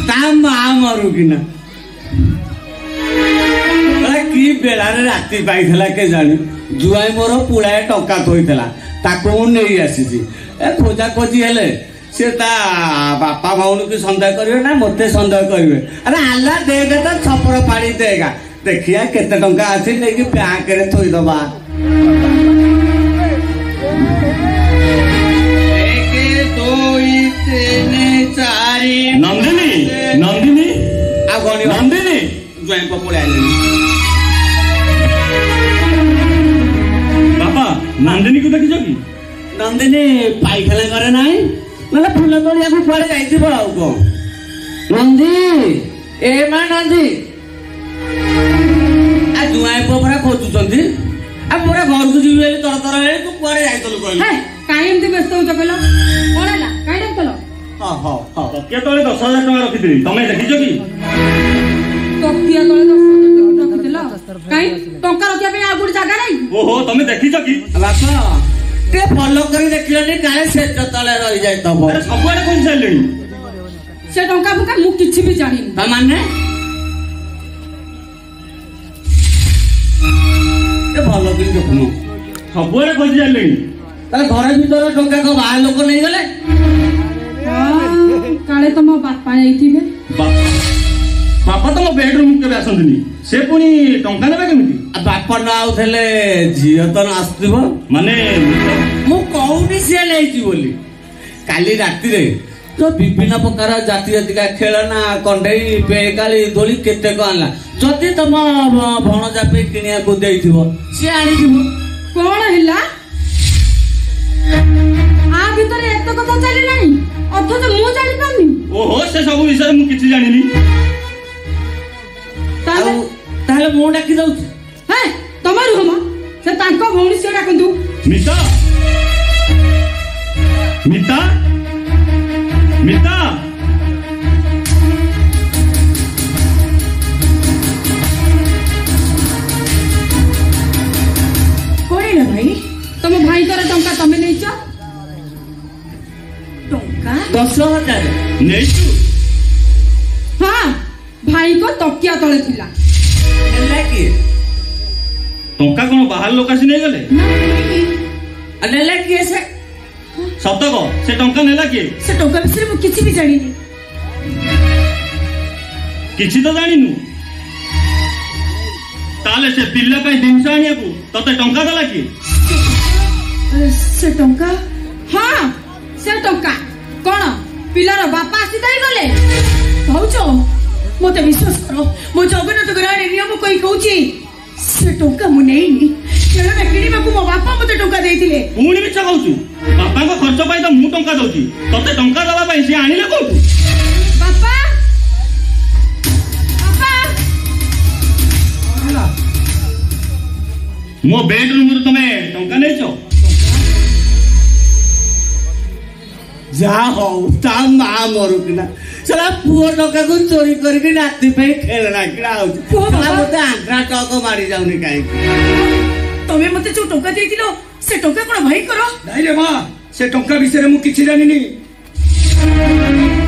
ता माँ मरु कि ना कि बेलारे राति पाइला के जानी जुआई मोर पुड़ाए टंका थोइला ताको नहीं आसी ए खोजा खोजी हेले से ता बापा भाउन की संदेह करिवे ना मते संदेह करिवे अरे आल्ला दे दे तो छपर पाड़ी देगा देखिया केते टंका आसी लेकि बैंक रे थोइ दबा 1 2 3 4 नंदिनी नंदिनी आ गणी नंदिनी जुआई को पुड़ाए बापा नंदिनी को देखिछ कि नंदिनी पाइखाना करे नाही मतलब फूल तोड़िया को कुआड़े जाइथिबो आउ को नंदी ए मा नंदी आ जुआई पोपरा खोजुचंदी आ मोरा घर को जीवी बेली तर तर हे तू कुआड़े जाइतलु कहली हे काई एमती व्यस्त होच कहलो कोन हला काई डकलो हां तकिया तळे 10,000 टका रखिथिली तमे देखिछ कि तकिया तळे 10,000 टका रखिथिला काई टंका रखिया पे आ गुडी जागा नाही ओहो तमे देखिछ कि बापा ते फॉलो करी देखिलनी काले से तले रहि जाय तब अरे सबुआडे कोन चाललेनी से टंका फुका मु किछि भी जानि ता माने ते फॉलो करी देखनु सबुआडे कोन चाललेनी ताले घर भीतर टंका को बाहर लोक नहीं गले काले तम बापा आइथिबे बापा तो बेडरूम के आसंतनी से पुनी टंका नेबे केमिति बापा न आउथले झियो तो आसथिबो माने मु कौनी से लेछि बोली काली राति रे तो विभिन्न प्रकार जाति जातिका खेलना कंडई बेकाली दोली केते को आनला जति तम भणजा पे किनिया को देइथिबो से आनी दिबो कोन हिला आ भीतर एत कथा चली नाही अथच मु जानि पानी ओहो से सब विषय मु किछि जानिनी ताले मु डाकी दउ हे तमर हम से तांको भौणी से डाकंतु मिता मिता मिता कोणी ना भाई तम भाई तोर टंका तमे नेछ टंका 10,000 नेछु हां भाई को तकिया तळे थिला नेला की टंका कोन बाहर लोक आसी नै गले नेला की से सत को से टंका नेला की से टंका विषय मु किछि भी जानिनी किछि तो जानिनु ताले से पिल्ला पे दिनसा आनिया को तते टंका दला की से टंका हां से टंका कोन पिलार बापा आसी दई गले कहउछो मोते विश्वास करो मो जगन्नाथ गराणी नियम कोई कहउची से टंका मु नेइनी केला किनिबा को मो बापा मते टंका देइथिले पुणी मिछ कहउछु बापा को खर्च पाई तो मु टंका दउची तते टंका दला पाई से आनिले कोठु बापा बापा मो बेडरूम रे तमे टंका नेछो जा हो ता मा मरु किना चला पुओ टका को चोरी करके राति पे खेलना किना हो चला मते आंध्रा टक मारी जाउनी काई तमे मते जो टंका देइथिलो से टंका कोन भाई करो नहीं रे मां से टंका विषय मु किछि जानिनी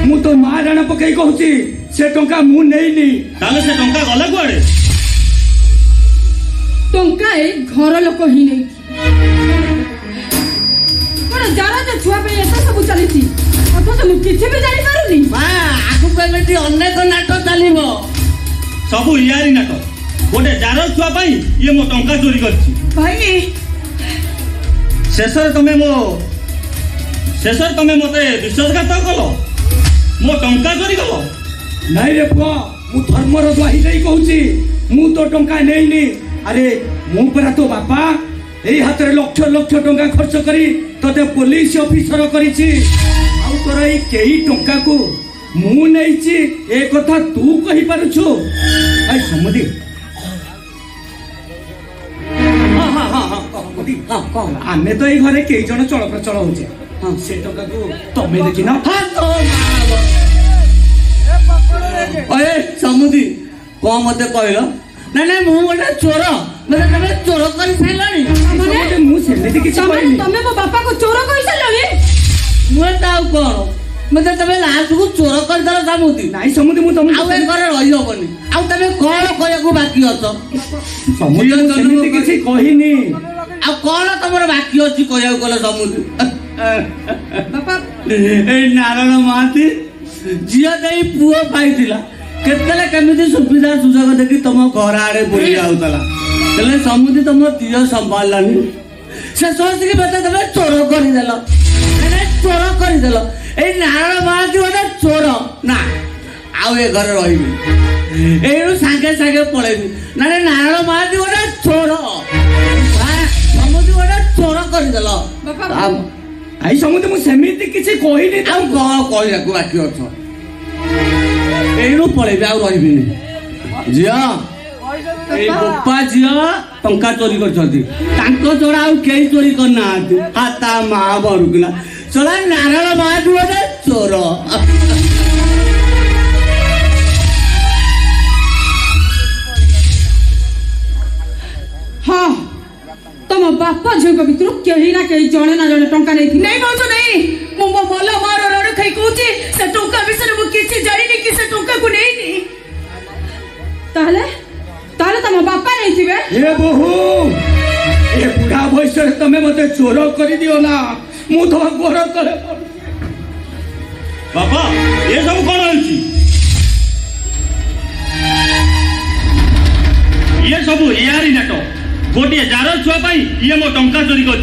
मु तो मां राणा पकई कहूची से टंका मु नेइनी ताले से टंका गला कुआडे टंका ए घर लोक ही नहीं कोन जारा जे छुआ पे ऐसा सब चली थी अथच मु किछि भी जानि पारुनी मां आगु पेमेंट अनेक नाटक चलिबो सब इयारी नाटक गोटे जार छुआ पाई ये मो टंका चोरी करछि भाई शेषर तमे मते विश्वासघात कलो मो टंका चोरी कलो नहीं रे पुआ मु धर्मर द्वाही नहीं कहूची मु तो टंका नेइनी अरे मु परा तो बापा एई हाथ रे लक्ष लक्ष टंका खर्च करी तते पुलिस ऑफिसर करिछि आउ तोर एई केही टंका को मु नेइछि ए कथा तू कहि पारुछु आई समधी आमे तो ये घरे कई जन चल प्रचल होचे हां से टका को तमे देखि ना हां तो ओए समुदी को मते कहलो ना ना मु गोटे चोर मतलब तमे चोर कर सैलानी माने मु सेले देखि तमे मो बापा को चोर कहि सलनी मु ताऊ कोन मते तबे लास्ट को चोर कर दला समुदी ନାଇଁ ସମୁଦି ମୁଁ ତମକୁ आउ ए घरे रहि होबनी आउ तबे कोन कहयाकू बाकी अछ ସମୁଦି ମୁଁ ସେମିତି କିଛି କହିନି आ कोन तमर बाकी अछि कहयाकू गले समुदी बापा ए नारायण महाती जिया देई पुओ पाइतिला केतले केमिति सुविधा सुजोग देखि तम घर आड़े बुली आउतला तले समुदी तम दियो संभाललानी से सोच के बता तबे चोर करि देलो अरे चोर करि देलो ए नारायण महाती ओटा चोर ना आउ ए घर रहिबी एनु सांगे सांगे पळेबी ना नारायण महाती ओटा चोर समुदी ओटा चोर करि देलो बापा ଆଇ ସମୁଦି ମୁଁ ସେମିତି କିଛି କହିନି ଆଉ କଣ କହିବାକୁ ବାକି ଅଛ ଏଇନୁ ପଳେଇବି ଆଉ ରହିବିନି ଝିଅ ଏଇ ବୋପା ଝିଅ ଟଙ୍କା ଚୋରି କରିଛନ୍ତି ତାଙ୍କ ଛଡା ଆଉ କେହି ଚୋରି କରିନାହାନ୍ତି ତା ମା ମରୁକିନା ଚଳା ନାରାୟଣ ମହାନ୍ତି ଗୋଟେ ଚୋର हाँ तुम बापा झील भितर कहीं ना कहीं जड़े ना जड़े टंका नहीं नहीं भाज नहीं मो मल मार रड़ खाई कहूँ से टंका विषय मुझे किसी जानी कि से टंका को नहीं ताहले ताहले तुम बापा नहीं थिबे ए बहु ए बुढ़ा बयस तमे मते चोर कर दियो ना मु तो गोर तले बापा ये सब कौन होइछि ये सब यारी नाटक गोटे जार छुआ पाई ये मो टंका चोरी कर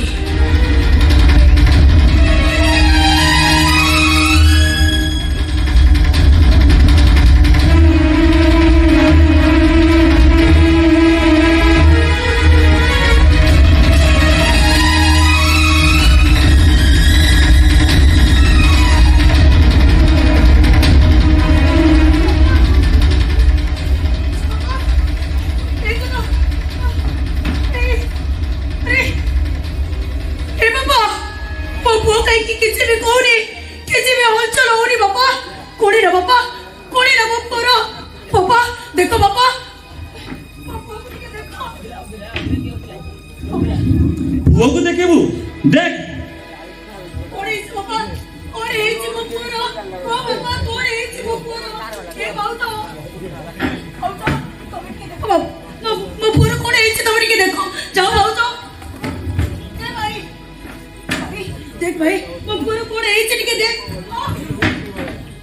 पुओ को देखेबू देख देख भाई मो पुरो कोन एछि टिके देख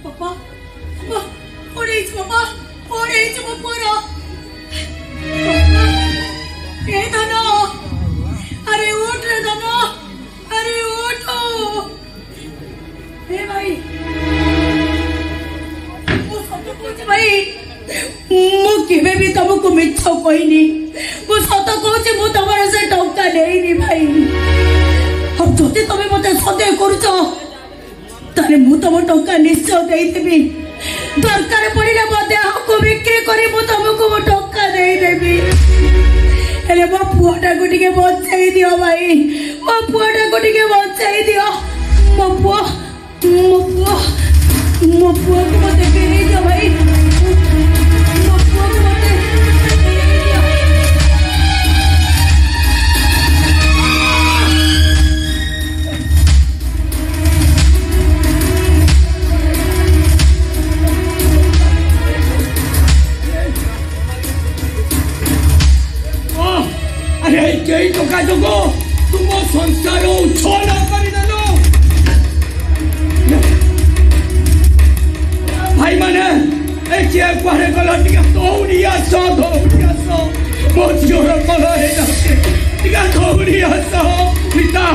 पापा कोन एछि पापा कोन एछि मो पुरो ए धनो अरे उठ रे धनो अरे उठो ए भाई मो सत कहछि भाई मो केबे भी तुमको मिछ कहनी मो सत कहछि मो तमरा से टंका देइनी भाई अब जोते तमे मते सदे करूछ तारे मु तम टंका निश्चय देइतेबी दरकार पड़िले मते हमको बिक्री करी मु तमको मो टंका देइ देबी हेले मो पुआटा को टिके बचाई दियो भाई मो पुआटा को टिके बचाई दियो मो पुआ को मते फेरी दियो भाई मो पुआ को मते अरे कई टका जोगो तुम संसार उछोला कर देलो भाई माने ए के कुआरे गलो टिका दौड़िया सो मो जोर कलो हे ना टिका दौड़िया सो पिता